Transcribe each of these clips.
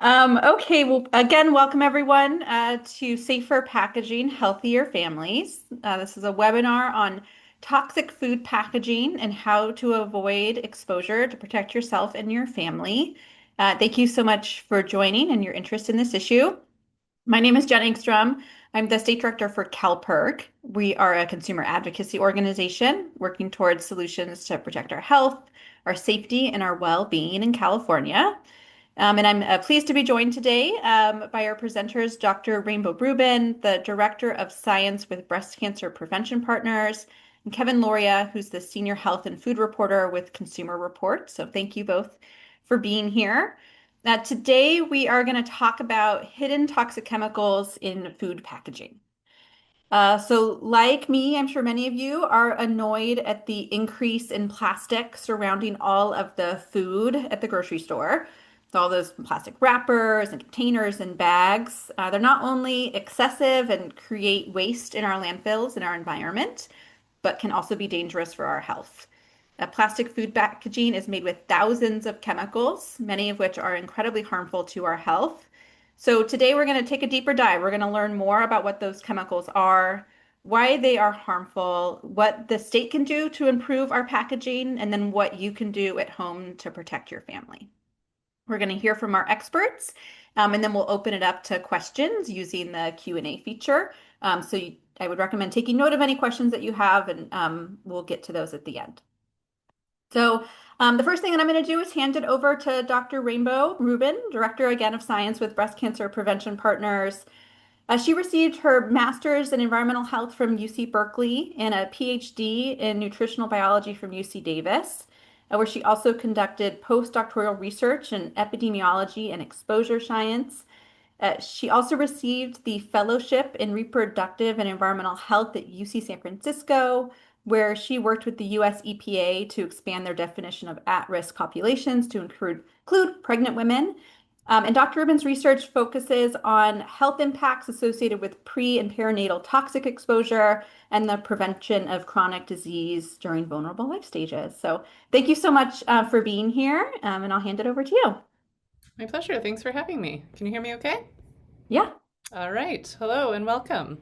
Okay, well, again, welcome everyone to Safer Packaging, Healthier Families. This is a webinar on toxic food packaging and how to avoid exposure to protect yourself and your family. Thank you so much for joining and your interest in this issue. My name is Jen Engstrom. I'm the state director for CALPIRG. We are a consumer advocacy organization working towards solutions to protect our health, our safety, and our well-being in California. And I'm pleased to be joined today by our presenters, Dr. Rainbow Rubin, the Director of Science with Breast Cancer Prevention Partners, and Kevin Loria, who's the Senior Health and Food Reporter with Consumer Reports. So thank you both for being here. Today, we are going to talk about hidden toxic chemicals in food packaging. So like me, I'm sure many of you are annoyed at the increase in plastic surrounding all of the food at the grocery store. So all those plastic wrappers and containers and bags, they're not only excessive and create waste in our landfills and our environment, but can also be dangerous for our health. Plastic food packaging is made with thousands of chemicals, many of which are incredibly harmful to our health. So today we're going to take a deeper dive. We're going to learn more about what those chemicals are, why they are harmful, what the state can do to improve our packaging, and then what you can do at home to protect your family. We're going to hear from our experts, and then we'll open it up to questions using the Q&A feature. I would recommend taking note of any questions that you have, and we'll get to those at the end. So the first thing that I'm going to do is hand it over to Dr. Rainbow Rubin, Director again of Science with Breast Cancer Prevention Partners. She received her master's in environmental health from UC Berkeley and a PhD in nutritional biology from UC Davis, where she also conducted postdoctoral research in epidemiology and exposure science. She also received the fellowship in reproductive and environmental health at UC San Francisco, where she worked with the US EPA to expand their definition of at-risk populations to include pregnant women. And Dr. Rubin's research focuses on health impacts associated with pre and perinatal toxic exposure and the prevention of chronic disease during vulnerable life stages. So thank you so much for being here, and I'll hand it over to you. My pleasure. Thanks for having me. Can you hear me okay? Yeah. All right. Hello and welcome.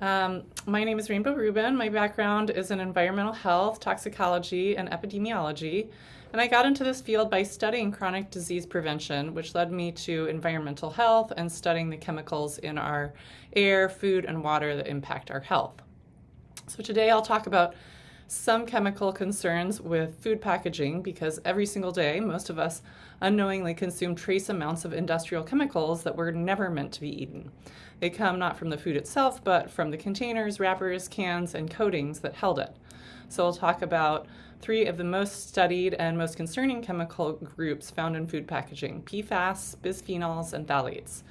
My name is Rainbow Rubin. My background is in environmental health, toxicology, and epidemiology. And I got into this field by studying chronic disease prevention, which led me to environmental health and studying the chemicals in our air, food, and water that impact our health. So today I'll talk about some chemical concerns with food packaging because every single day, most of us unknowingly consume trace amounts of industrial chemicals that were never meant to be eaten. They come not from the food itself, but from the containers, wrappers, cans, and coatings that held it. So we'll talk about three of the most studied and most concerning chemical groups found in food packaging: PFAS, bisphenols, and phthalates.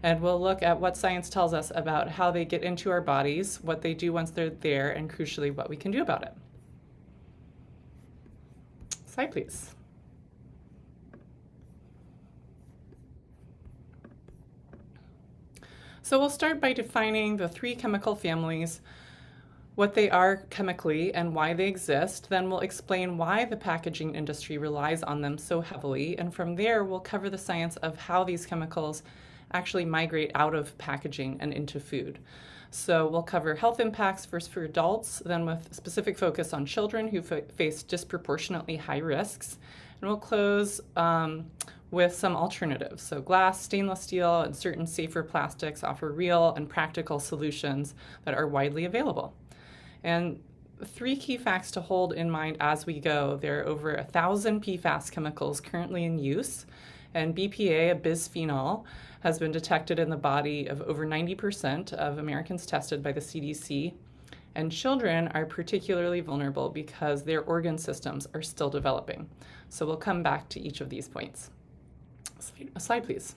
And we'll look at what science tells us about how they get into our bodies, what they do once they're there, and crucially, what we can do about it. Slide, please. So we'll start by defining the three chemical families, what they are chemically and why they exist. Then we'll explain why the packaging industry relies on them so heavily. And from there, we'll cover the science of how these chemicals actually migrate out of packaging and into food. So we'll cover health impacts first for adults, then with specific focus on children who face disproportionately high risks. And we'll close with some alternatives. So glass, stainless steel, and certain safer plastics offer real and practical solutions that are widely available. And three key facts to hold in mind as we go: there are over 1,000 PFAS chemicals currently in use, and BPA, a bisphenol, has been detected in the body of over 90% of Americans tested by the CDC. And children are particularly vulnerable because their organ systems are still developing. So we'll come back to each of these points. Slide, please.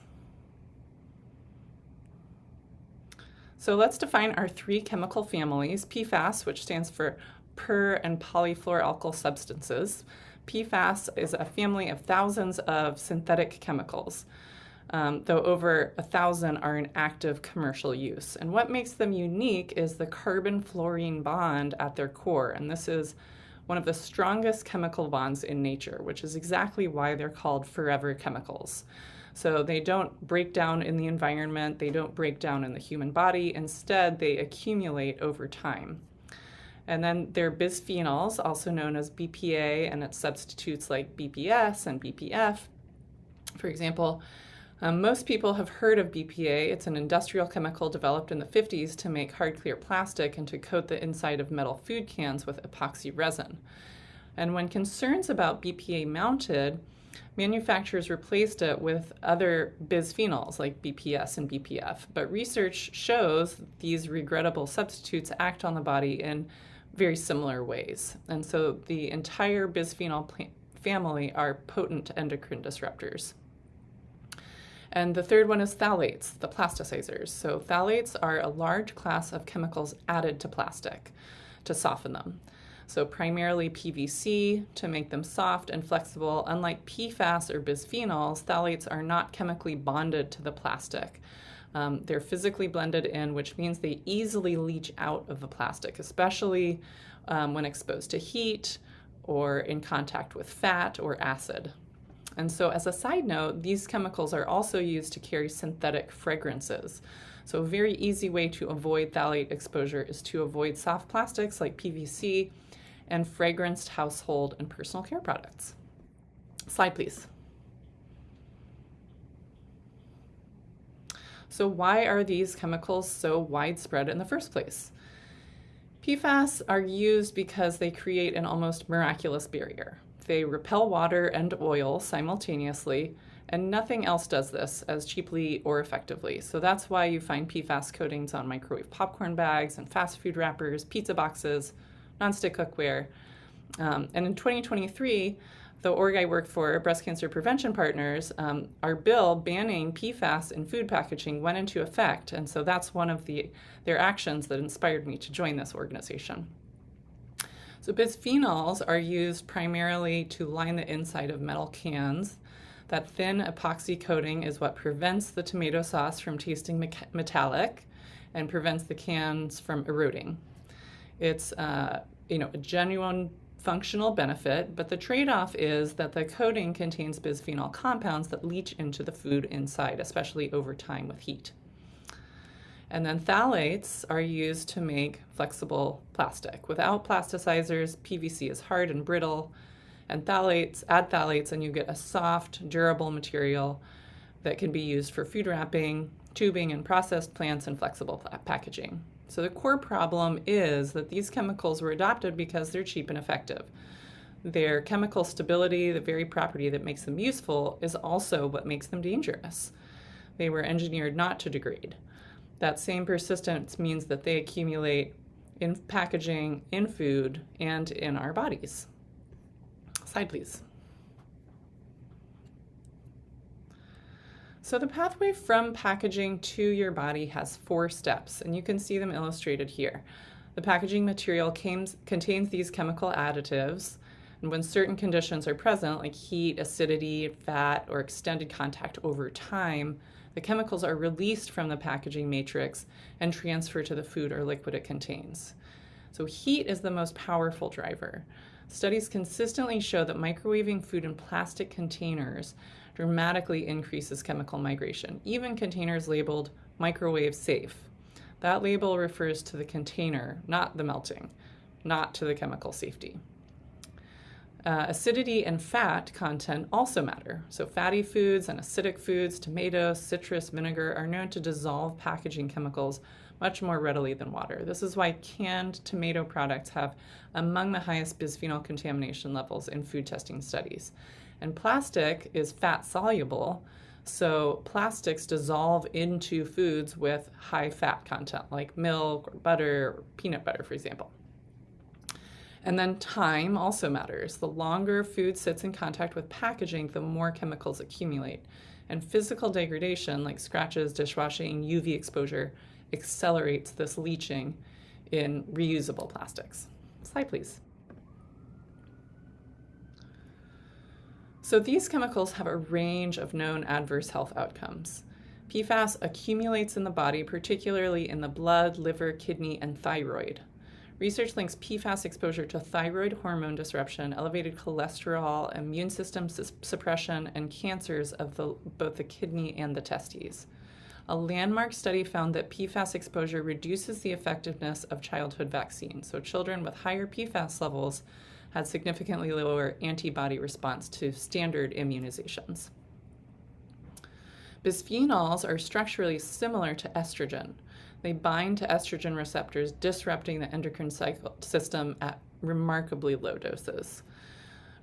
So let's define our three chemical families: PFAS, which stands for per and polyfluoroalkyl substances. PFAS is a family of thousands of synthetic chemicals, though over 1,000 are in active commercial use. And what makes them unique is the carbon-fluorine bond at their core. And this is one of the strongest chemical bonds in nature, which is exactly why they're called forever chemicals. So they don't break down in the environment, they don't break down in the human body. Instead, they accumulate over time. And then there are bisphenols, also known as BPA, and its substitutes like BPS and BPF. For example, most people have heard of BPA. It's an industrial chemical developed in the 50s to make hard clear plastic and to coat the inside of metal food cans with epoxy resin. And when concerns about BPA mounted, manufacturers replaced it with other bisphenols like BPS and BPF. But research shows these regrettable substitutes act on the body in very similar ways. And so the entire bisphenol family are potent endocrine disruptors. And the third one is phthalates, the plasticizers. So phthalates are a large class of chemicals added to plastic to soften them. So primarily PVC to make them soft and flexible. Unlike PFAS or bisphenols, phthalates are not chemically bonded to the plastic. They're physically blended in, which means they easily leach out of the plastic, especially when exposed to heat or in contact with fat or acid. And so as a side note, these chemicals are also used to carry synthetic fragrances. So a very easy way to avoid phthalate exposure is to avoid soft plastics like PVC and fragranced household and personal care products. Slide, please. So why are these chemicals so widespread in the first place? PFAS are used because they create an almost miraculous barrier. They repel water and oil simultaneously, and nothing else does this as cheaply or effectively. So that's why you find PFAS coatings on microwave popcorn bags and fast food wrappers, pizza boxes, nonstick cookware. And in 2023, the org I work for, Breast Cancer Prevention Partners, our bill banning PFAS in food packaging went into effect. And so that's one of their actions that inspired me to join this organization. So bisphenols are used primarily to line the inside of metal cans. That thin epoxy coating is what prevents the tomato sauce from tasting metallic and prevents the cans from eroding. It's a genuine functional benefit, but the trade-off is that the coating contains bisphenol compounds that leach into the food inside, especially over time with heat. And then phthalates are used to make flexible plastic. Without plasticizers, PVC is hard and brittle, and add phthalates and you get a soft, durable material that can be used for food wrapping, tubing, and processed plants and flexible packaging. So the core problem is that these chemicals were adopted because they're cheap and effective. Their chemical stability, the very property that makes them useful, is also what makes them dangerous. They were engineered not to degrade. That same persistence means that they accumulate in packaging, in food, and in our bodies. Slide, please. So the pathway from packaging to your body has 4 steps, and you can see them illustrated here. The packaging material contains these chemical additives, and when certain conditions are present, like heat, acidity, fat, or extended contact over time, the chemicals are released from the packaging matrix and transferred to the food or liquid it contains. So heat is the most powerful driver. Studies consistently show that microwaving food in plastic containers dramatically increases chemical migration, even containers labeled microwave safe. That label refers to the container, not the melting, not to the chemical safety. Acidity and fat content also matter. So fatty foods and acidic foods, tomatoes, citrus, vinegar are known to dissolve packaging chemicals much more readily than water. This is why canned tomato products have among the highest bisphenol contamination levels in food testing studies. And plastic is fat soluble, so plastics dissolve into foods with high fat content, like milk or butter or peanut butter, for example. And then time also matters. The longer food sits in contact with packaging, the more chemicals accumulate. And physical degradation, like scratches, dishwashing, UV exposure, accelerates this leaching in reusable plastics. Slide, please. So these chemicals have a range of known adverse health outcomes. PFAS accumulates in the body, particularly in the blood, liver, kidney, and thyroid. Research links PFAS exposure to thyroid hormone disruption, elevated cholesterol, immune system suppression, and cancers of both the kidney and the testes. A landmark study found that PFAS exposure reduces the effectiveness of childhood vaccines. So children with higher PFAS levels had significantly lower antibody response to standard immunizations. Bisphenols are structurally similar to estrogen. They bind to estrogen receptors, disrupting the endocrine system at remarkably low doses.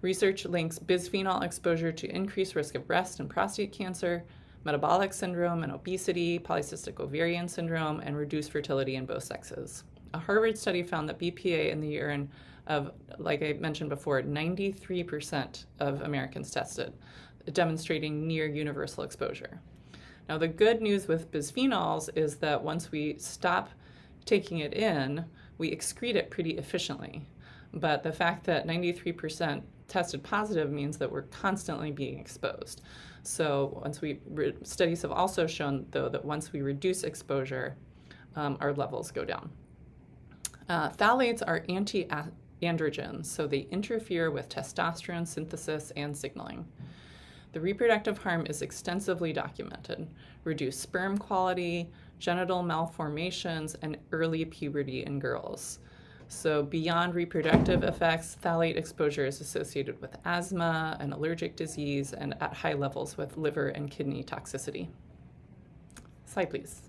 Research links bisphenol exposure to increased risk of breast and prostate cancer, metabolic syndrome and obesity, polycystic ovarian syndrome, and reduced fertility in both sexes. A Harvard study found that BPA in the urine of, like I mentioned before, 93% of Americans tested, demonstrating near universal exposure. Now, the good news with bisphenols is that once we stop taking it in, we excrete it pretty efficiently. But the fact that 93% tested positive means that we're constantly being exposed. So studies have also shown, though, that once we reduce exposure, our levels go down. Phthalates are anti-androgens, so they interfere with testosterone synthesis and signaling. The reproductive harm is extensively documented: reduced sperm quality, genital malformations, and early puberty in girls. So beyond reproductive effects, phthalate exposure is associated with asthma and allergic disease, and at high levels with liver and kidney toxicity. Slide, please.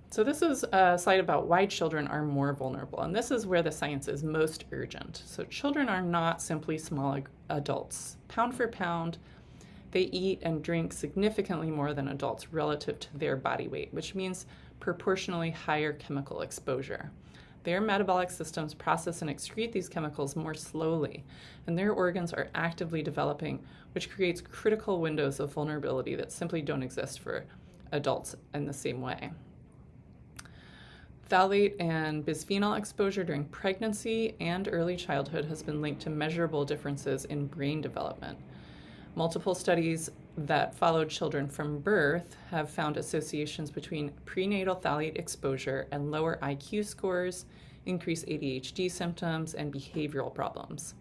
So this is a slide about why children are more vulnerable, and this is where the science is most urgent. So children are not simply small adults. Pound for pound, they eat and drink significantly more than adults relative to their body weight, which means proportionally higher chemical exposure. Their metabolic systems process and excrete these chemicals more slowly, and their organs are actively developing, which creates critical windows of vulnerability that simply don't exist for adults in the same way. Phthalate and bisphenol exposure during pregnancy and early childhood has been linked to measurable differences in brain development. Multiple studies that followed children from birth have found associations between prenatal phthalate exposure and lower IQ scores, increased ADHD symptoms, and behavioral problems.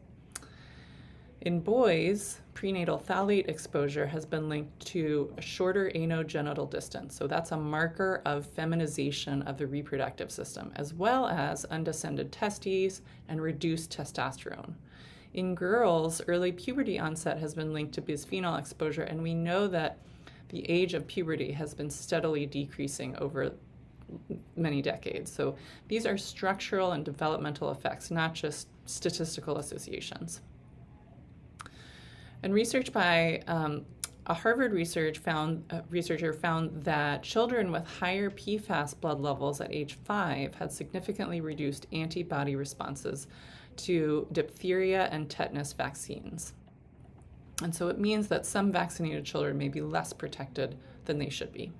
In boys, prenatal phthalate exposure has been linked to a shorter anogenital distance, so that's a marker of feminization of the reproductive system, as well as undescended testes and reduced testosterone. In girls, early puberty onset has been linked to bisphenol exposure, and we know that the age of puberty has been steadily decreasing over many decades. So these are structural and developmental effects, not just statistical associations. And research by a Harvard researcher found that children with higher PFAS blood levels at age 5 had significantly reduced antibody responses to diphtheria and tetanus vaccines. And so it means that some vaccinated children may be less protected than they should be.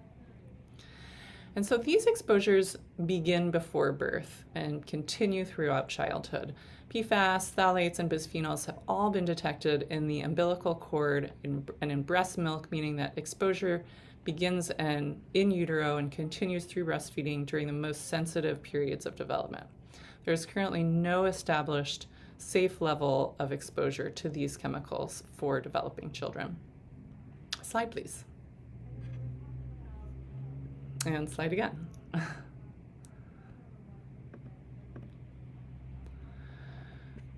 And so these exposures begin before birth and continue throughout childhood. PFAS, phthalates, and bisphenols have all been detected in the umbilical cord and in breast milk, meaning that exposure begins in utero and continues through breastfeeding during the most sensitive periods of development. There is currently no established safe level of exposure to these chemicals for developing children. Slide, please. And slide again.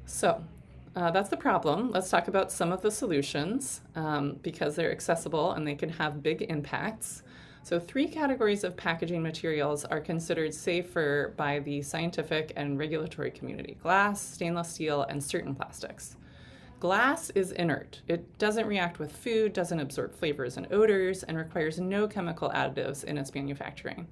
So that's the problem. Let's talk about some of the solutions because they're accessible and they can have big impacts. So 3 categories of packaging materials are considered safer by the scientific and regulatory community: glass, stainless steel, and certain plastics. Glass is inert. It doesn't react with food, doesn't absorb flavors and odors, and requires no chemical additives in its manufacturing.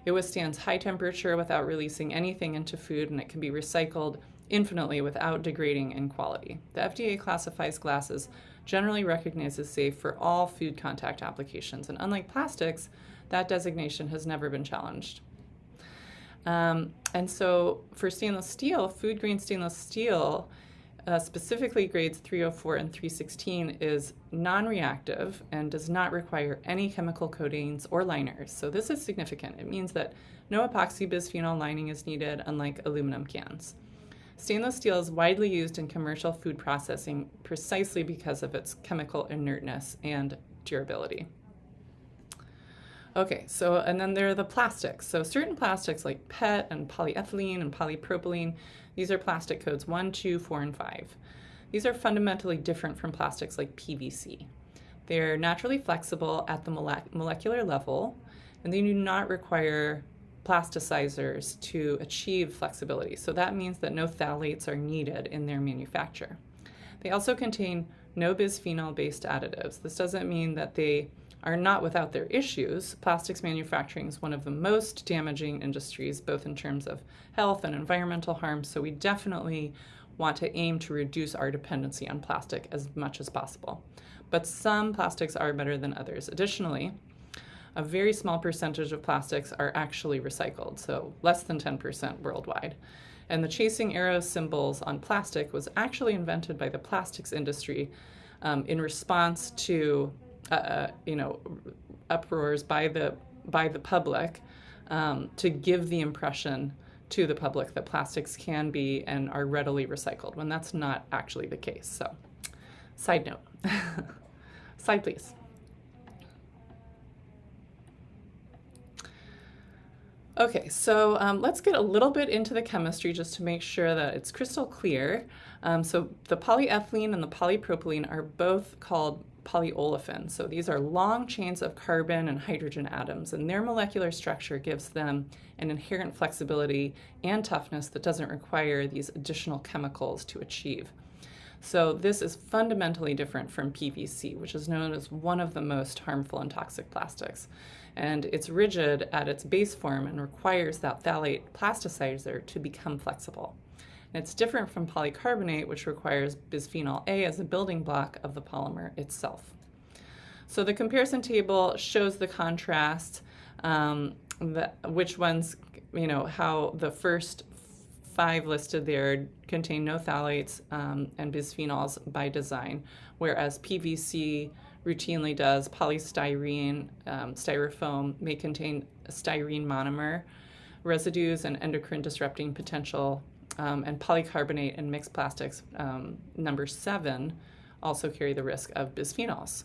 It withstands high temperature without releasing anything into food, and it can be recycled infinitely without degrading in quality. The FDA classifies glass as generally recognized as safe for all food contact applications, and unlike plastics, that designation has never been challenged. And so for stainless steel, food grade stainless steel specifically grades 304 and 316, is non-reactive and does not require any chemical coatings or liners. So this is significant. It means that no epoxy bisphenol lining is needed, unlike aluminum cans. Stainless steel is widely used in commercial food processing precisely because of its chemical inertness and durability. Okay, so and then there are the plastics. So certain plastics like PET and polyethylene and polypropylene, these are plastic codes 1, 2, 4, and 5. These are fundamentally different from plastics like PVC. They're naturally flexible at the molecular level, and they do not require plasticizers to achieve flexibility. So that means that no phthalates are needed in their manufacture. They also contain no bisphenol-based additives. This doesn't mean that they are not without their issues. Plastics manufacturing is one of the most damaging industries, both in terms of health and environmental harm, so we definitely want to aim to reduce our dependency on plastic as much as possible. But some plastics are better than others. Additionally, a very small percentage of plastics are actually recycled, so less than 10% worldwide. And the chasing arrow symbols on plastic was actually invented by the plastics industry in response to uproars by the public to give the impression to the public that plastics can be and are readily recycled, when that's not actually the case. So, side note. Slide, please. Okay, so let's get a little bit into the chemistry just to make sure that it's crystal clear. So the polyethylene and the polypropylene are both called polyolefins. So these are long chains of carbon and hydrogen atoms, and their molecular structure gives them an inherent flexibility and toughness that doesn't require these additional chemicals to achieve. So this is fundamentally different from PVC, which is known as one of the most harmful and toxic plastics. And it's rigid at its base form and requires that phthalate plasticizer to become flexible. And it's different from polycarbonate, which requires bisphenol A as a building block of the polymer itself. So the comparison table shows the contrast, which ones, how the first 5 listed there contain no phthalates and bisphenols by design, whereas PVC routinely does. Polystyrene, styrofoam may contain styrene monomer residues and endocrine disrupting potential, and polycarbonate and mixed plastics, number 7, also carry the risk of bisphenols.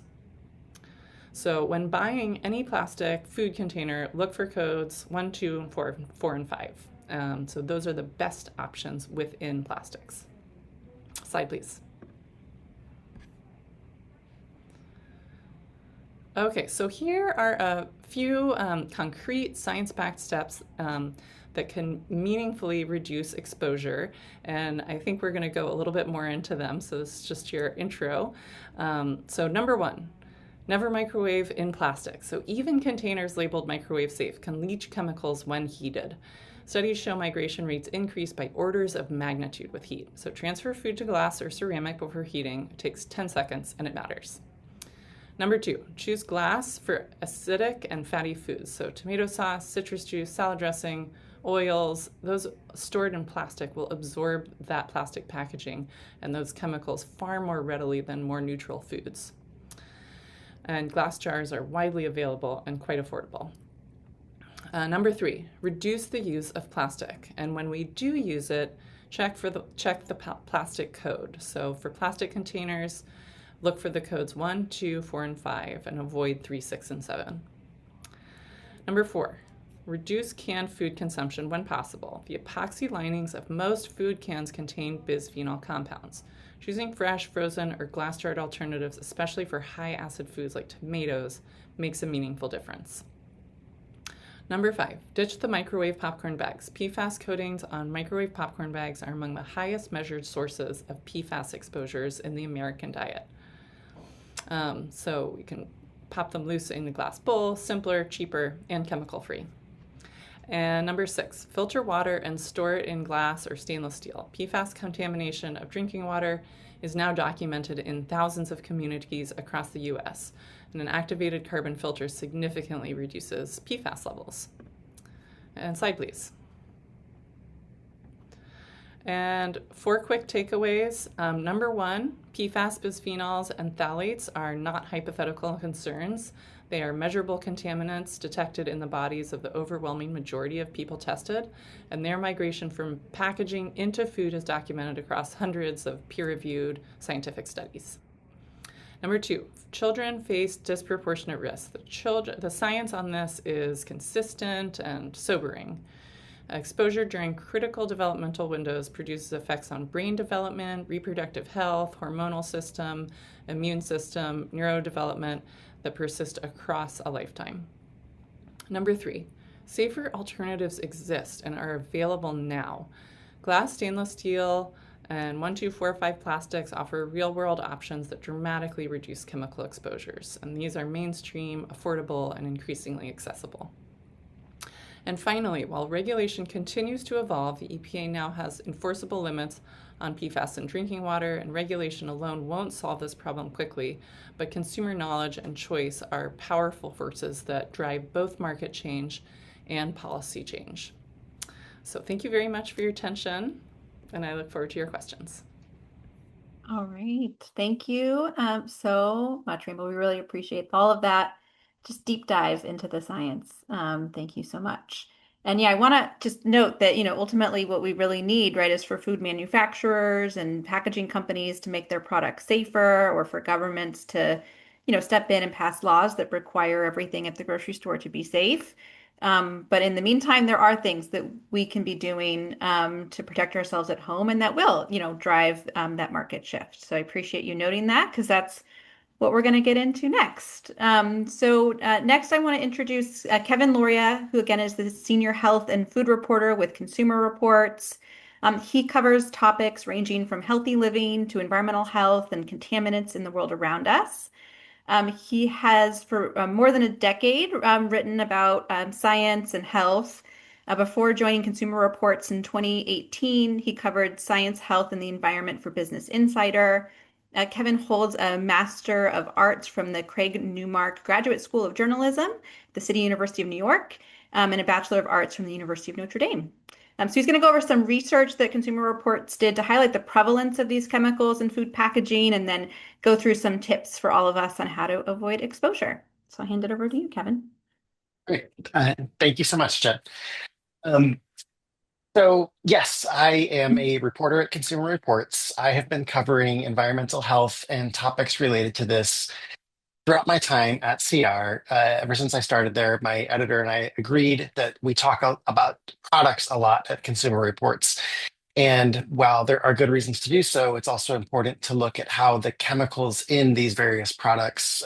So when buying any plastic food container, look for codes 1, 2, 4, and 5. So those are the best options within plastics. Slide, please. Okay, so here are a few concrete science-backed steps that can meaningfully reduce exposure, and I think we're going to go a little bit more into them, so this is just your intro. So number 1, never microwave in plastic. So even containers labeled microwave safe can leach chemicals when heated. Studies show migration rates increase by orders of magnitude with heat. So transfer food to glass or ceramic before heating. It takes 10 seconds and it matters. Number 2, choose glass for acidic and fatty foods. So tomato sauce, citrus juice, salad dressing, oils, those stored in plastic will absorb that plastic packaging and those chemicals far more readily than more neutral foods. And glass jars are widely available and quite affordable. Number 3, reduce the use of plastic. And when we do use it, check the plastic code. So for plastic containers, look for the codes 1, 2, 4, and 5, and avoid 3, 6, and 7. Number 4, reduce canned food consumption when possible. The epoxy linings of most food cans contain bisphenol compounds. Choosing fresh, frozen, or glass-jarred alternatives, especially for high-acid foods like tomatoes, makes a meaningful difference. Number 5, ditch the microwave popcorn bags. PFAS coatings on microwave popcorn bags are among the highest measured sources of PFAS exposures in the American diet. So we can pop them loose in the glass bowl, simpler, cheaper, and chemical-free. And number 6, filter water and store it in glass or stainless steel. PFAS contamination of drinking water is now documented in thousands of communities across the U.S., and an activated carbon filter significantly reduces PFAS levels. And slide, please. And four quick takeaways. Number one, PFAS, bisphenols, and phthalates are not hypothetical concerns. They are measurable contaminants detected in the bodies of the overwhelming majority of people tested, and their migration from packaging into food is documented across hundreds of peer reviewed scientific studies. Number two, children face disproportionate risk. The science on this is consistent and sobering. Exposure during critical developmental windows produces effects on brain development, reproductive health, hormonal system, immune system, neurodevelopment that persist across a lifetime. Number three, safer alternatives exist and are available now. Glass, stainless steel, and 1245 plastics offer real world options that dramatically reduce chemical exposures, and these are mainstream, affordable, and increasingly accessible. And finally, while regulation continues to evolve, the EPA now has enforceable limits on PFAS in drinking water, and regulation alone won't solve this problem quickly, but consumer knowledge and choice are powerful forces that drive both market change and policy change. So thank you very much for your attention, and I look forward to your questions. All right. Thank you so much, Rainbow. We really appreciate all of that. Just deep dive into the science. Thank you so much. And yeah, I want to just note that, ultimately what we really need, right, is for food manufacturers and packaging companies to make their products safer or for governments to, step in and pass laws that require everything at the grocery store to be safe. But in the meantime, there are things that we can be doing to protect ourselves at home, and that will, drive that market shift. So I appreciate you noting that because that's what we're going to get into next. Next, I want to introduce Kevin Loria, who again is the Senior Health and Food Reporter with Consumer Reports. He covers topics ranging from healthy living to environmental health and contaminants in the world around us. He has, for more than a decade, written about science and health. Before joining Consumer Reports in 2018, he covered science, health, and the environment for Business Insider. Kevin holds a Master of Arts from the Craig Newmark Graduate School of Journalism, the City University of New York, and a Bachelor of Arts from the University of Notre Dame. So he's going to go over some research that Consumer Reports did to highlight the prevalence of these chemicals in food packaging and then go through some tips for all of us on how to avoid exposure. So I'll hand it over to you, Kevin. Great. Thank you so much, Jen. Um, yes, I am a reporter at Consumer Reports. I have been covering environmental health and topics related to this throughout my time at CR. Ever since I started there, my editor and I agreed that we talk about products a lot at Consumer Reports. And while there are good reasons to do so, it's also important to look at how the chemicals in these various products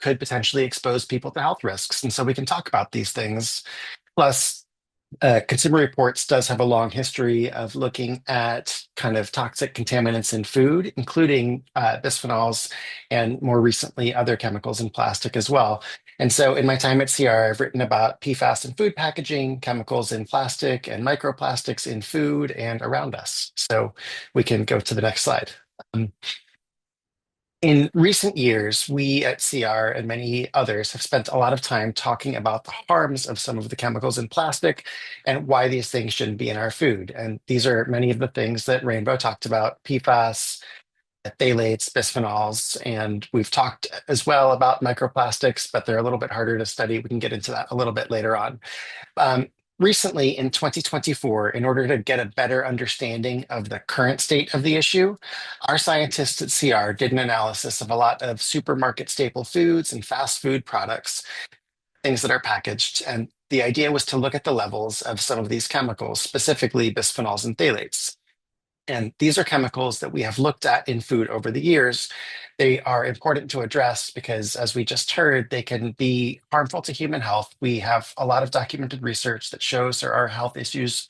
could potentially expose people to health risks. And so we can talk about these things. Plus, Consumer Reports does have a long history of looking at kind of toxic contaminants in food, including bisphenols and more recently other chemicals in plastic as well. And so in my time at CR, I've written about PFAS in food packaging, chemicals in plastic, and microplastics in food and around us. So we can go to the next slide. Um, in recent years, we at CR and many others have spent a lot of time talking about the harms of some of the chemicals in plastic and why these things shouldn't be in our food. And these are many of the things that Rainbow talked about: PFAS, phthalates, bisphenols, and we've talked as well about microplastics, but they're a little bit harder to study. We can get into that a little bit later on. Um, Recently, in 2024, in order to get a better understanding of the current state of the issue, our scientists at CR did an analysis of a lot of supermarket staple foods and fast food products, things that are packaged. And the idea was to look at the levels of some of these chemicals, specifically bisphenols and phthalates. And these are chemicals that we have looked at in food over the years. They are important to address because, as we just heard, they can be harmful to human health. We have a lot of documented research that shows there are health issues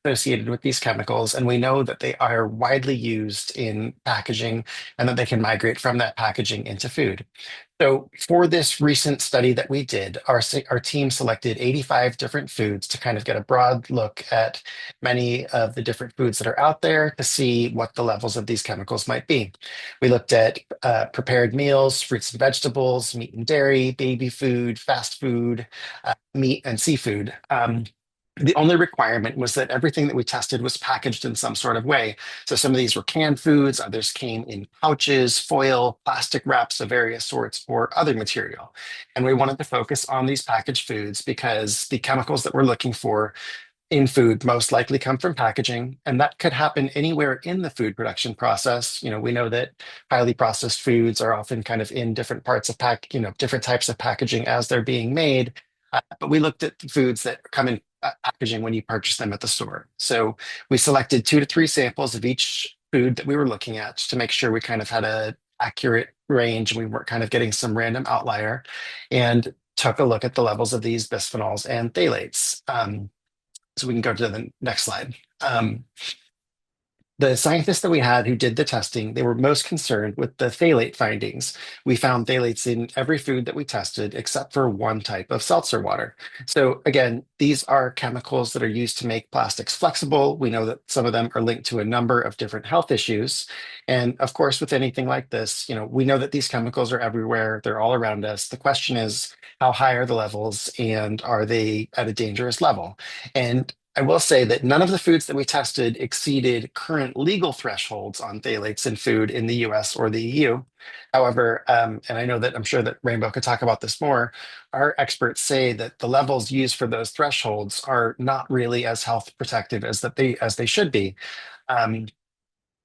associated with these chemicals, and we know that they are widely used in packaging and that they can migrate from that packaging into food. So, for this recent study that we did, our team selected 85 different foods to kind of get a broad look at many of the different foods that are out there to see what the levels of these chemicals might be. We looked at prepared meals, fruits and vegetables, meat and dairy, baby food, fast food, meat and seafood. The only requirement was that everything that we tested was packaged in some sort of way. So some of these were canned foods, others came in pouches, foil, plastic wraps of various sorts, or other material. And we wanted to focus on these packaged foods because the chemicals that we're looking for in food most likely come from packaging, and that could happen anywhere in the food production process. We know that highly processed foods are often kind of in different parts of different types of packaging as they're being made. But we looked at the foods that come in packaging when you purchase them at the store. So we selected 2 to 3 samples of each food that we were looking at to make sure we kind of had a accurate range and we weren't kind of getting some random outlier, and took a look at the levels of these bisphenols and phthalates. So we can go to the next slide. The scientists that we had who did the testing, they were most concerned with the phthalate findings. We found phthalates in every food that we tested except for one type of seltzer water. So again, these are chemicals that are used to make plastics flexible. We know that some of them are linked to a number of different health issues. And of course, with anything like this, we know that these chemicals are everywhere. They're all around us. The question is, how high are the levels and are they at a dangerous level? And I will say that none of the foods that we tested exceeded current legal thresholds on phthalates in food in the US or the EU. However, and I know that I'm sure that Rainbow could talk about this more, our experts say that the levels used for those thresholds are not really as health protective as they should be. Um,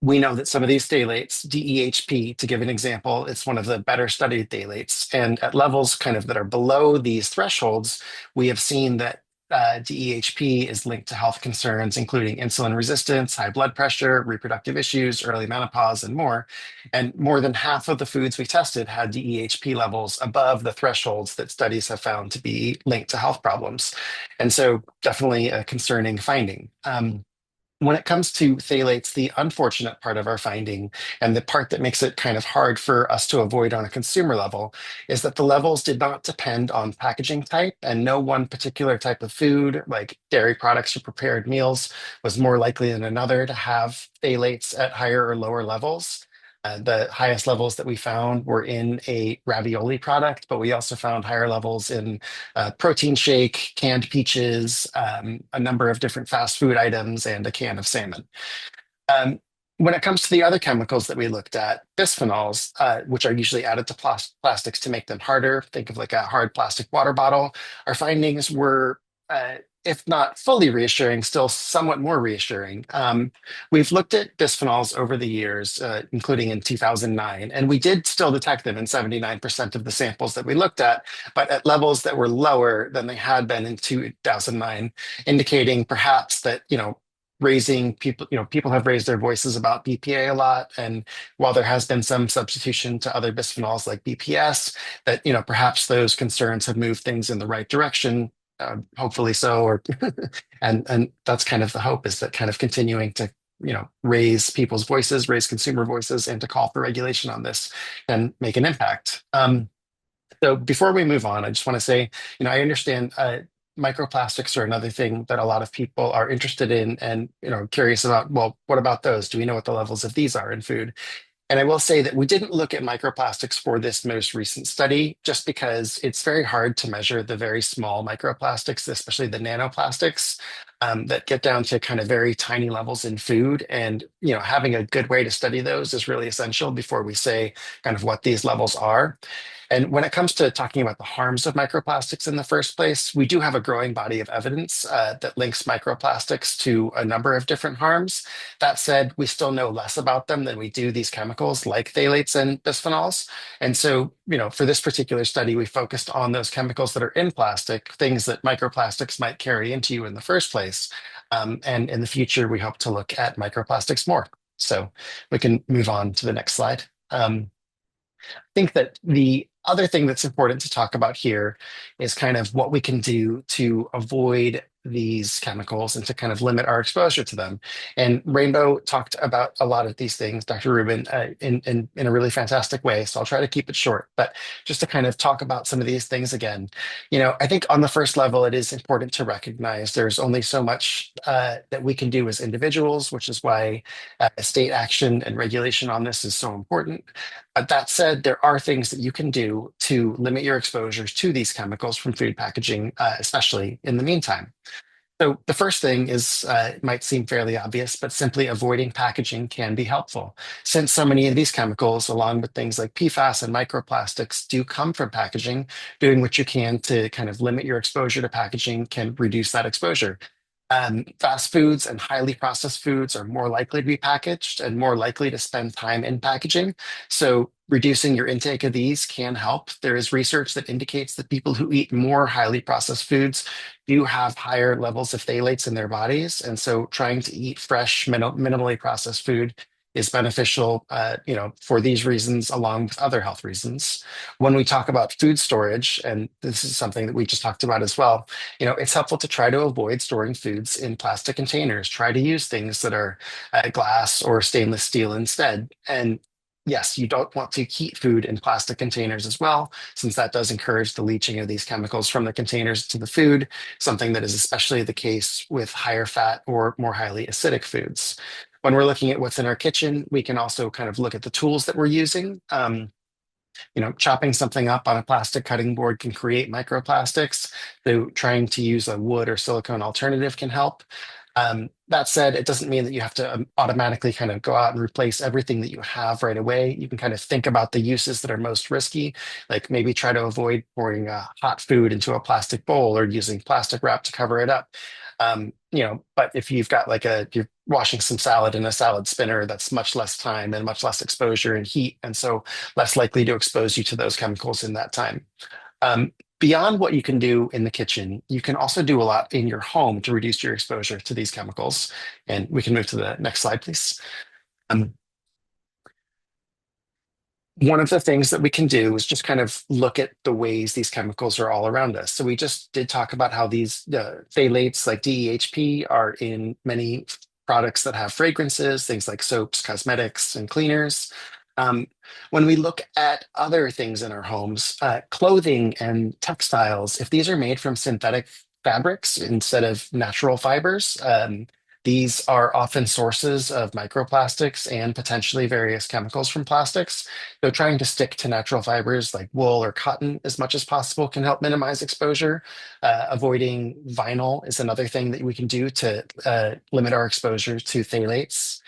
we know that some of these phthalates, DEHP, to give an example, it's one of the better studied phthalates. And at levels kind of that are below these thresholds, we have seen that DEHP is linked to health concerns, including insulin resistance, high blood pressure, reproductive issues, early menopause, and more. And more than half of the foods we tested had DEHP levels above the thresholds that studies have found to be linked to health problems. And so, definitely a concerning finding. When it comes to phthalates, the unfortunate part of our finding, and the part that makes it kind of hard for us to avoid on a consumer level, is that the levels did not depend on packaging type, and no one particular type of food, like dairy products or prepared meals, was more likely than another to have phthalates at higher or lower levels. The highest levels that we found were in a ravioli product, but we also found higher levels in protein shake, canned peaches, a number of different fast food items, and a can of salmon. Um, when it comes to the other chemicals that we looked at, bisphenols, which are usually added to plastics to make them harder, think of like a hard plastic water bottle, our findings were, if not fully reassuring, still somewhat more reassuring. We've looked at bisphenols over the years, including in 2009, and we did still detect them in 79% of the samples that we looked at, but at levels that were lower than they had been in 2009, indicating perhaps that, raising people, people have raised their voices about BPA a lot. And while there has been some substitution to other bisphenols like BPS, that, perhaps those concerns have moved things in the right direction. Hopefully so, or and that's kind of the hope, is that kind of continuing to raise people's voices, raise consumer voices, and to call for regulation on this and make an impact. So before we move on, I just want to say, I understand microplastics are another thing that a lot of people are interested in and, curious about. Well, what about those? Do we know what the levels of these are in food? And I will say that we didn't look at microplastics for this most recent study, just because it's very hard to measure the very small microplastics, especially the nanoplastics, that get down to kind of very tiny levels in food. And, having a good way to study those is really essential before we say kind of what these levels are. And when it comes to talking about the harms of microplastics in the first place, we do have a growing body of evidence that links microplastics to a number of different harms. That said, we still know less about them than we do these chemicals like phthalates and bisphenols. And so, for this particular study, we focused on those chemicals that are in plastic, things that microplastics might carry into you in the first place. And in the future, we hope to look at microplastics more. So we can move on to the next slide. Think that the other thing that's important to talk about here is kind of what we can do to avoid these chemicals and to kind of limit our exposure to them. And Rainbow talked about a lot of these things, Dr. Rubin, in a really fantastic way. So I'll try to keep it short, but just to kind of talk about some of these things again. I think on the first level, it is important to recognize there's only so much that we can do as individuals, which is why state action and regulation on this is so important. But that said, there are things that you can do to limit your exposures to these chemicals from food packaging, especially in the meantime. So the first thing is, it might seem fairly obvious, but simply avoiding packaging can be helpful. Since so many of these chemicals, along with things like PFAS and microplastics, do come from packaging, doing what you can to kind of limit your exposure to packaging can reduce that exposure. Fast foods and highly processed foods are more likely to be packaged and more likely to spend time in packaging. So reducing your intake of these can help. There is research that indicates that people who eat more highly processed foods do have higher levels of phthalates in their bodies. And so trying to eat fresh, minimally processed food is beneficial, for these reasons, along with other health reasons. When we talk about food storage, and this is something that we just talked about as well, it's helpful to try to avoid storing foods in plastic containers. Try to use things that are glass or stainless steel instead. And yes, you don't want to heat food in plastic containers as well, since that does encourage the leaching of these chemicals from the containers to the food, something that is especially the case with higher fat or more highly acidic foods. When we're looking at what's in our kitchen, we can also kind of look at the tools that we're using. Chopping something up on a plastic cutting board can create microplastics. So trying to use a wood or silicone alternative can help. That said, it doesn't mean that you have to automatically kind of go out and replace everything that you have right away. You can kind of think about the uses that are most risky, like maybe try to avoid pouring hot food into a plastic bowl or using plastic wrap to cover it up. But if you've got you're washing some salad in a salad spinner, that's much less time and much less exposure and heat, and so less likely to expose you to those chemicals in that time. Um, Beyond what you can do in the kitchen, you can also do a lot in your home to reduce your exposure to these chemicals. And we can move to the next slide, please. Um, One of the things that we can do is just kind of look at the ways these chemicals are all around us. So we just did talk about how these phthalates like DEHP are in many products that have fragrances, things like soaps, cosmetics, and cleaners. Um, when we look at other things in our homes, clothing and textiles, if these are made from synthetic fabrics instead of natural fibers, these are often sources of microplastics and potentially various chemicals from plastics. So trying to stick to natural fibers like wool or cotton as much as possible can help minimize exposure. Avoiding vinyl is another thing that we can do to limit our exposure to phthalates.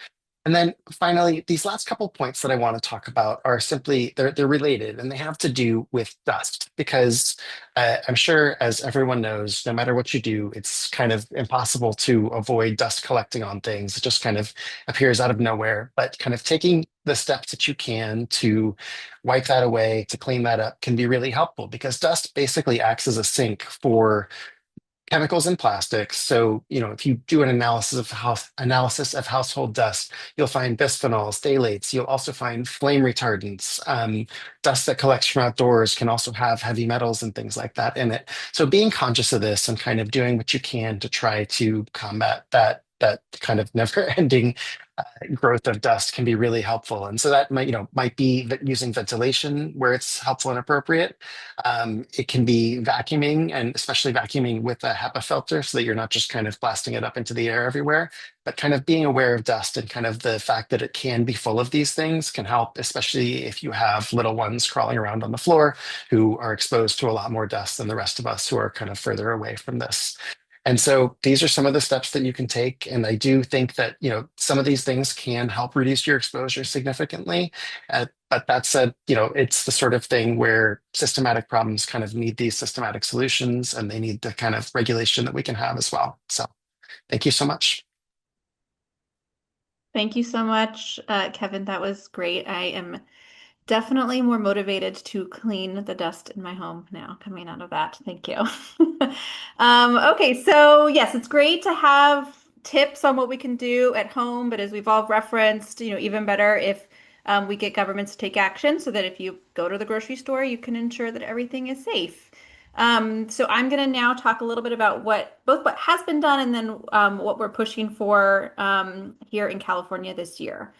And then finally, these last couple points that I want to talk about are simply they're related and they have to do with dust because I'm sure, as everyone knows, no matter what you do, it's kind of impossible to avoid dust collecting on things. It just kind of appears out of nowhere. But kind of taking the steps that you can to wipe that away, to clean that up, can be really helpful because dust basically acts as a sink for chemicals and plastics. So, if you do an analysis of household dust, you'll find bisphenols, phthalates. You'll also find flame retardants. Dust that collects from outdoors can also have heavy metals and things like that in it. So, being conscious of this and kind of doing what you can to try to combat that kind of never-ending growth of dust can be really helpful. And so that might be using ventilation where it's helpful and appropriate. It can be vacuuming, and especially vacuuming with a HEPA filter so that you're not just kind of blasting it up into the air everywhere, but kind of being aware of dust and kind of the fact that it can be full of these things can help, especially if you have little ones crawling around on the floor who are exposed to a lot more dust than the rest of us who are kind of further away from this. And so these are some of the steps that you can take. And I do think that, some of these things can help reduce your exposure significantly. But that said, it's the sort of thing where systematic problems kind of need these systematic solutions and they need the kind of regulation that we can have as well. So thank you so much. Thank you so much, Kevin. That was great. I am definitely more motivated to clean the dust in my home now coming out of that. Thank you. Okay, so yes, it's great to have tips on what we can do at home, but as we've all referenced, even better if we get governments to take action so that if you go to the grocery store, you can ensure that everything is safe. So I'm going to now talk a little bit about what has been done and then what we're pushing for here in California this year.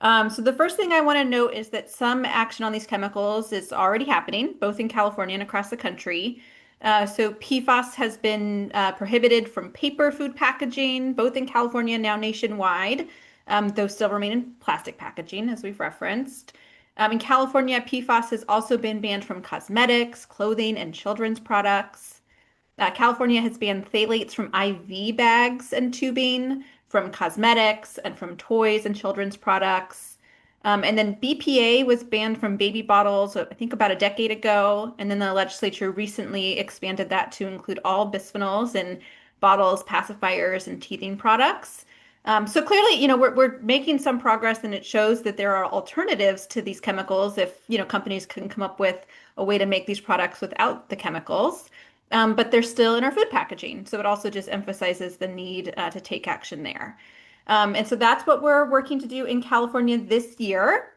So the first thing I want to note is that some action on these chemicals is already happening, both in California and across the country. So PFAS has been prohibited from paper food packaging, both in California and now nationwide, though still remain in plastic packaging, as we've referenced. In California, PFAS has also been banned from cosmetics, clothing, and children's products. California has banned phthalates from IV bags and tubing, from cosmetics, and from toys and children's products. And then BPA was banned from baby bottles, I think about a decade ago. And then the legislature recently expanded that to include all bisphenols in bottles, pacifiers, and teething products. So clearly, we're making some progress, and it shows that there are alternatives to these chemicals if, companies can come up with a way to make these products without the chemicals. But they're still in our food packaging. So it also just emphasizes the need to take action there. And so that's what we're working to do in California this year.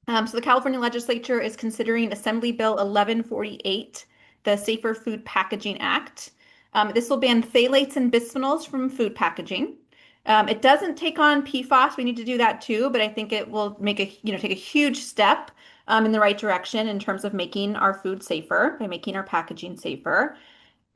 So the California legislature is considering Assembly Bill 1148, the Safer Food Packaging Act. This will ban phthalates and bisphenols from food packaging. It doesn't take on PFAS. We need to do that too, but I think it will take a huge step in the right direction in terms of making our food safer by making our packaging safer.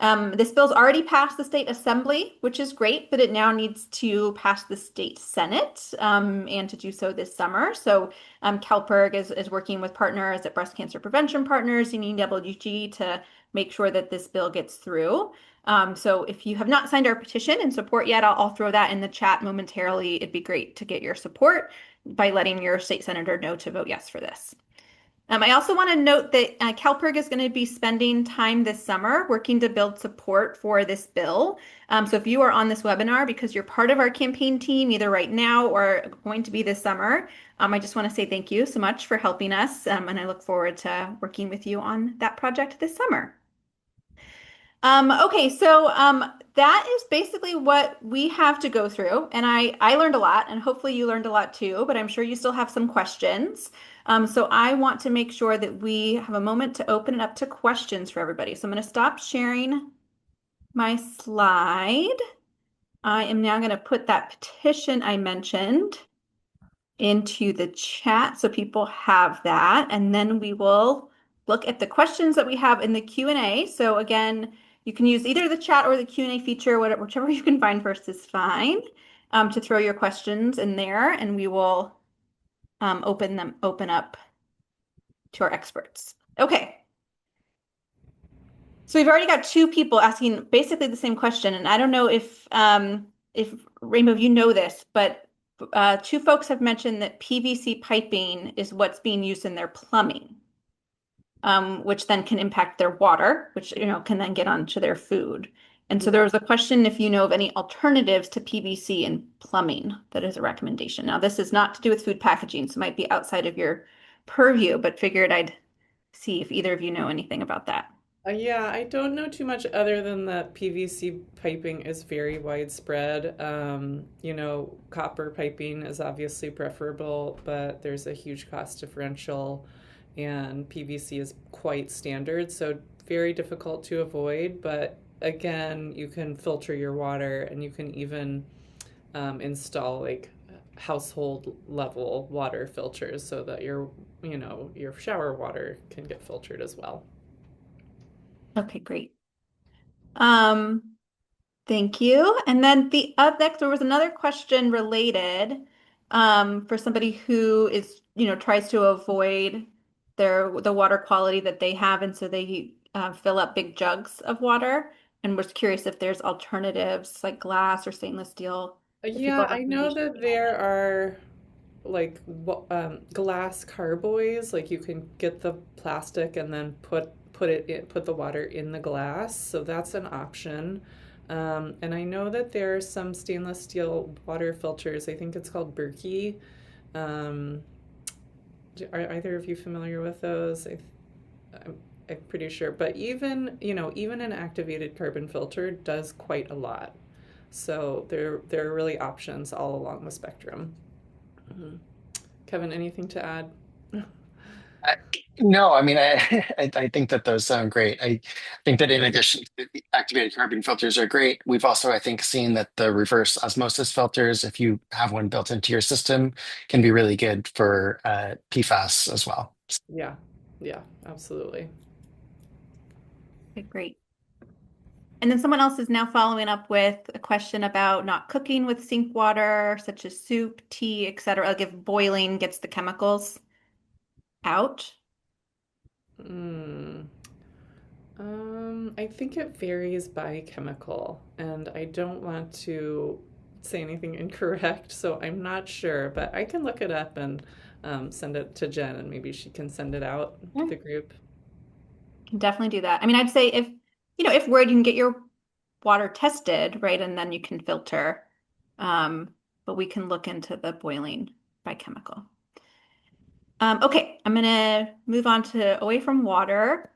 This bill's already passed the state assembly, which is great, but it now needs to pass the state senate and to do so this summer. So CalPIRG is working with partners at Breast Cancer Prevention Partners and EWG to make sure that this bill gets through. So if you have not signed our petition and support yet, I'll throw that in the chat momentarily. It'd be great to get your support by letting your state senator know to vote yes for this. I also want to note that CalPIRG is going to be spending time this summer working to build support for this bill. So if you are on this webinar because you're part of our campaign team, either right now or going to be this summer, I just want to say thank you so much for helping us, and I look forward to working with you on that project this summer. Okay, so that is basically what we have to go through. And I learned a lot, and hopefully you learned a lot too, but I'm sure you still have some questions. So I want to make sure that we have a moment to open it up to questions for everybody. So I'm going to stop sharing my slide. I am now going to put that petition I mentioned into the chat so people have that. And then we will look at the questions that we have in the Q&A. So again, you can use either the chat or the Q&A feature, whichever you can find first is fine, to throw your questions in there, and we will open up to our experts. Okay. So we've already got two people asking basically the same question, and I don't know if Rainbow, you know this, but two folks have mentioned that PVC piping is what's being used in their plumbing, which then can impact their water, which can then get onto their food. And so there was a question if you know of any alternatives to PVC in plumbing that is a recommendation. Now, this is not to do with food packaging, so it might be outside of your purview, but figured I'd see if either of you know anything about that. Yeah, I don't know too much other than that PVC piping is very widespread. Copper piping is obviously preferable, but there's a huge cost differential, and PVC is quite standard, so very difficult to avoid. But again, you can filter your water, and you can even install like household level water filters so that your shower water can get filtered as well. Okay, great. Thank you. And then the next, there was another question related for somebody who is, tries to avoid the water quality that they have, and so they fill up big jugs of water, and was curious if there's alternatives like glass or stainless steel. If people Yeah, have I know recommendations that for that. there are like glass carboys. Like you can get the plastic and then put the water in the glass. So that's an option. And I know that there are some stainless steel water filters. I think it's called Berkey. Um, are either of you familiar with those? I'm pretty sure. But even an activated carbon filter does quite a lot. So there are really options all along the spectrum. Mhm. Kevin, anything to add? Uh, No, I mean, I think that those sound great. I think that in addition, to the activated carbon filters are great. We've also, I think, seen that the reverse osmosis filters, if you have one built into your system, can be really good for PFAS as well. Yeah, yeah, absolutely. Okay, great. And then someone else is now following up with a question about not cooking with sink water, such as soup, tea, etc. Like if boiling gets the chemicals out. Mm. I think it varies by chemical, and I don't want to say anything incorrect, so I'm not sure, but I can look it up and send it to Jen, and maybe she can send it out to Yeah, the group. can definitely do that. I mean, I'd say if, if worried, you can get your water tested, right? And then you can filter. Um, but we can look into the boiling by chemical. Okay, I'm gonna move on to away from water.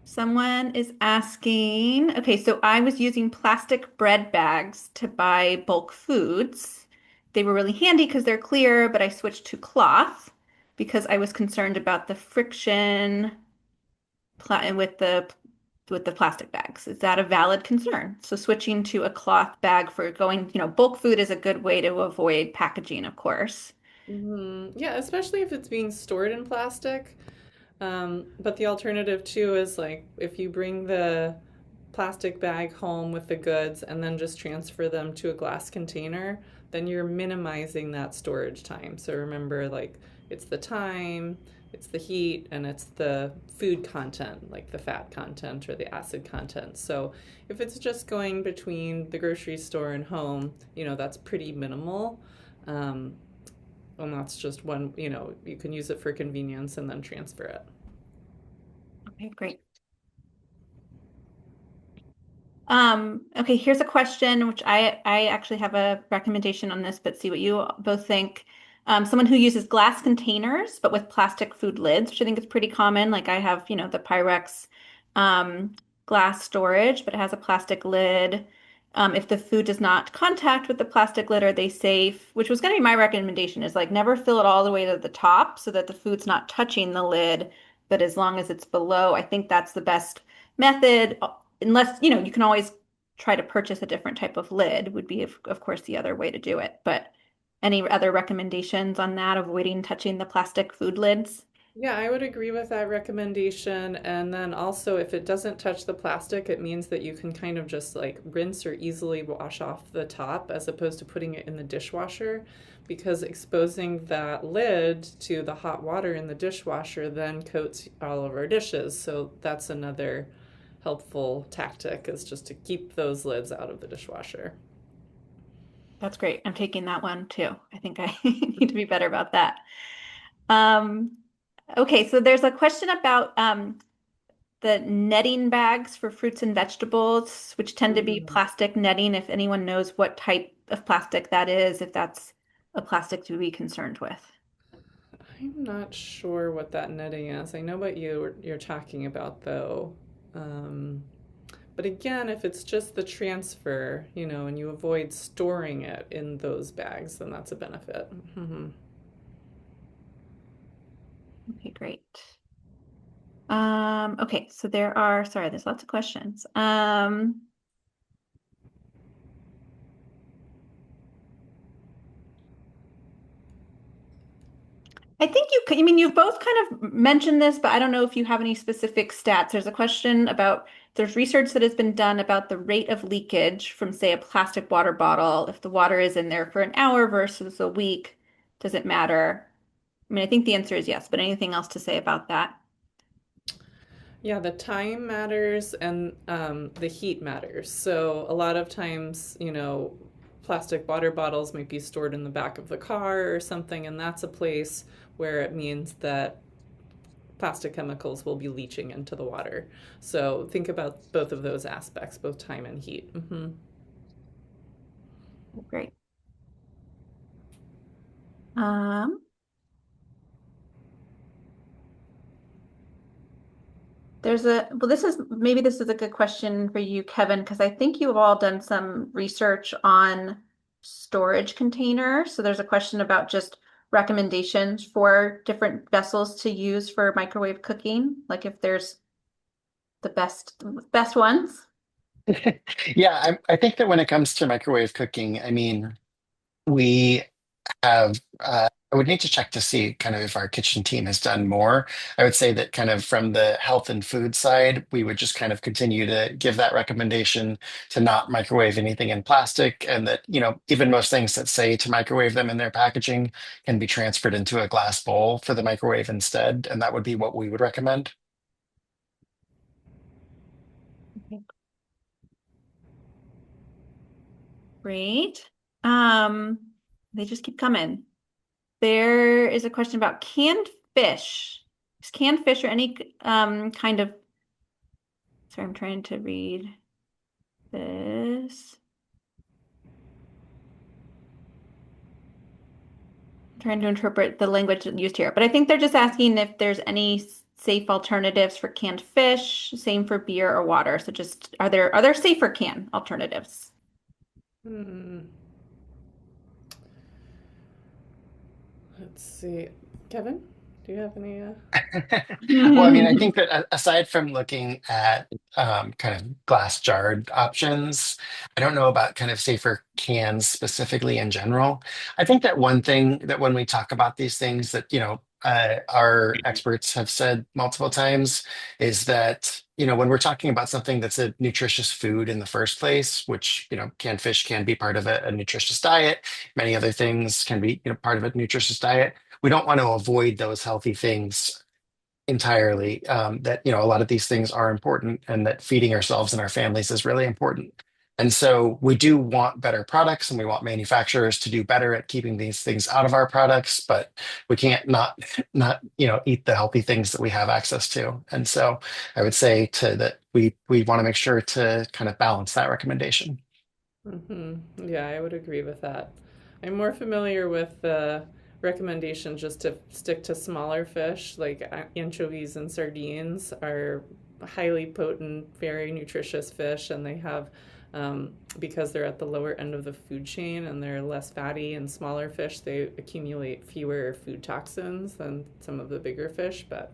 Someone is asking, okay, so I was using plastic bread bags to buy bulk foods. They were really handy because they're clear, but I switched to cloth because I was concerned about the friction with the plastic bags. Is that a valid concern? So switching to a cloth bag for going, bulk food is a good way to avoid packaging, of course. Yeah, especially if it's being stored in plastic. But the alternative too is like if you bring the plastic bag home with the goods and then just transfer them to a glass container, then you're minimizing that storage time. So remember, like, it's the time, it's the heat, and it's the food content, like the fat content or the acid content. So if it's just going between the grocery store and home, that's pretty minimal. Um, and that's just one, you can use it for convenience and then transfer it. Okay, great. Okay, here's a question which I actually have a recommendation on this, but see what you both think. Someone who uses glass containers but with plastic food lids, which I think is pretty common. Like I have, the Pyrex um, glass storage, but it has a plastic lid. If the food does not contact with the plastic lid, are they safe? Which was going to be my recommendation is like never fill it all the way to the top so that the food's not touching the lid, but as long as it's below, I think that's the best method unless, you can always try to purchase a different type of lid would be, of course, the other way to do it. But any other recommendations on that, avoiding touching the plastic food lids? Yeah, I would agree with that recommendation. And then also, if it doesn't touch the plastic, it means that you can kind of just like rinse or easily wash off the top as opposed to putting it in the dishwasher, because exposing that lid to the hot water in the dishwasher then coats all of our dishes. So that's another helpful tactic is just to keep those lids out of the dishwasher. That's great. I'm taking that one too. I think I need to be better about that. Um, okay, so there's a question about the netting bags for fruits and vegetables, which tend to be Mm. plastic netting, if anyone knows what type of plastic that is, if that's a plastic to be concerned with. I'm not sure what that netting is. I know what you're talking about though. Um, but again, if it's just the transfer, and you avoid storing it in those bags, then that's a benefit. Okay, great. Okay, so sorry, there's lots of questions. I think I mean, you've both kind of mentioned this, but I don't know if you have any specific stats. There's a question about, there's research that has been done about the rate of leakage from, say, a plastic water bottle. If the water is in there for an hour versus a week, does it matter? I mean, I think the answer is yes, but anything else to say about that? Yeah, the time matters and the heat matters. So a lot of times, plastic water bottles might be stored in the back of the car or something, and that's a place where it means that plastic chemicals will be leaching into the water. So think about both of those aspects, both time and heat. Great. Um, well, this is a good question for you, Kevin, because I think you've all done some research on storage containers. So there's a question about just recommendations for different vessels to use for microwave cooking, like if there's the best ones. Yeah, I think that when it comes to microwave cooking, I mean, we I would need to check to see kind of if our kitchen team has done more. I would say that kind of from the health and food side, we would just kind of continue to give that recommendation to not microwave anything in plastic, and that, even most things that say to microwave them in their packaging can be transferred into a glass bowl for the microwave instead. And that would be what we would recommend. Great. Um, they just keep coming. There is a question about canned fish. Is canned fish or any kind of, sorry, I'm trying to read this. Trying to interpret the language used here, but I think they're just asking if there's any safe alternatives for canned fish, same for beer or water. So just are there safer can alternatives? Hmm. Let's see. Kevin, do you have any? Well, I mean, I think that aside from looking at kind of glass jarred options, I don't know about kind of safer cans specifically in general. I think that one thing that when we talk about these things that, our experts have said multiple times is that, when we're talking about something that's a nutritious food in the first place, which, canned fish can be part of a nutritious diet, many other things can be, part of a nutritious diet. We don't want to avoid those healthy things entirely. That a lot of these things are important, and that feeding ourselves and our families is really important. And so we do want better products, and we want manufacturers to do better at keeping these things out of our products, but we can't not eat the healthy things that we have access to. And so I would say to that we want to make sure to kind of balance that recommendation. Hmm. Yeah, I would agree with that. I'm more familiar with the recommendation just to stick to smaller fish, like anchovies and sardines are highly potent, very nutritious fish, and they have, because they're at the lower end of the food chain and they're less fatty and smaller fish, they accumulate fewer food toxins than some of the bigger fish, but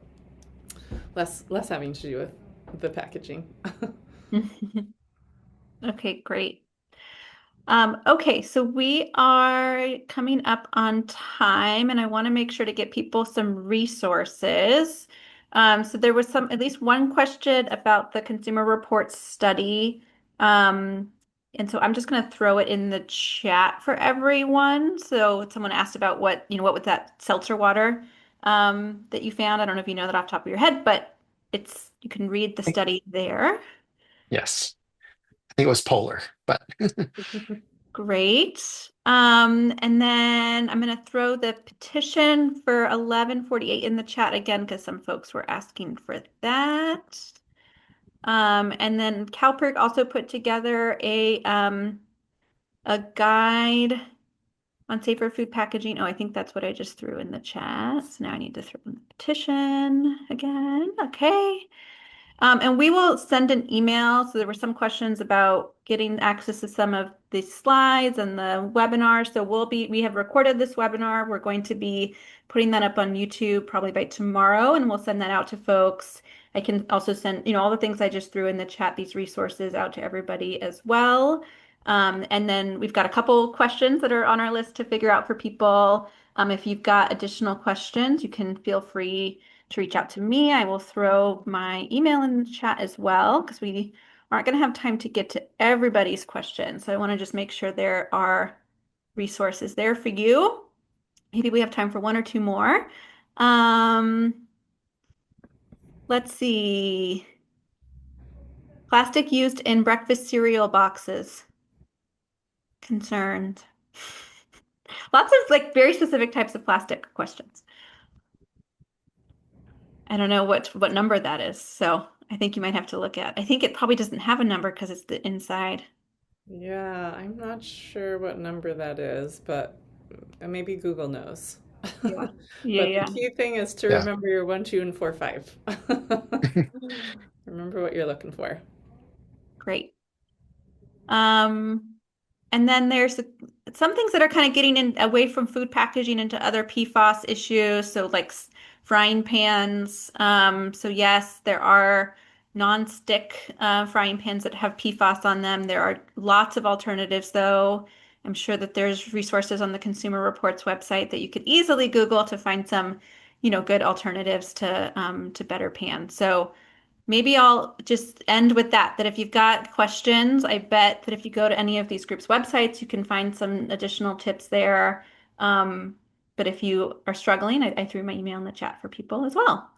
less having to do with the packaging. Okay, great. Okay, so we are coming up on time, and I want to make sure to get people some resources. So there was at least one question about the Consumer Reports study. Um, and so I'm just going to throw it in the chat for everyone. So someone asked about what was that seltzer water that you found? I don't know if you know that off the top of your head, but you can read the study there. Yes, I think it was polar, but Great. And then I'm going to throw the petition for 1148 in the chat again because some folks were asking for that. And then CalPIRG also put together a guide on safer food packaging. Oh, I think that's what I just threw in the chat. So now I need to throw in the petition again. Okay. And we will send an email. So there were some questions about getting access to some of the slides and the webinar. So we have recorded this webinar. We're going to be putting that up on YouTube probably by tomorrow, and we'll send that out to folks. I can also send, all the things I just threw in the chat, these resources out to everybody as well. And then we've got a couple questions that are on our list to figure out for people. If you've got additional questions, you can feel free to reach out to me. I will throw my email in the chat as well because we aren't going to have time to get to everybody's questions. So I want to just make sure there are resources there for you. Maybe we have time for one or two more. Um, let's see. Plastic used in breakfast cereal boxes. Concerned. Lots of very specific types of plastic questions. I don't know what number that is, so I think you might have to look at. I think it probably doesn't have a number because it's the inside. Yeah, I'm not sure what number that is, but maybe Google knows. Yeah. Yeah, But the yeah. key thing is to yeah. remember your one, two, and four, five. Remember what you're looking for. Great. Um, and then there's some things that are kind of getting away from food packaging into other PFAS issues. So like frying pans. So yes, there are non-stick frying pans that have PFAS on them. There are lots of alternatives though. I'm sure that there's resources on the Consumer Reports website that you could easily Google to find some, good alternatives to better pans. So maybe I'll just end with that if you've got questions, I bet that if you go to any of these groups' websites, you can find some additional tips there. Um, but if you are struggling, I threw my email in the chat for people as well.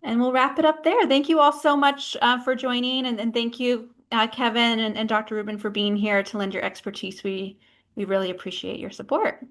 And we'll wrap it up there. Thank you all so much for joining, and thank you Kevin and Dr. Rubin, for being here to lend your expertise. We really appreciate your support.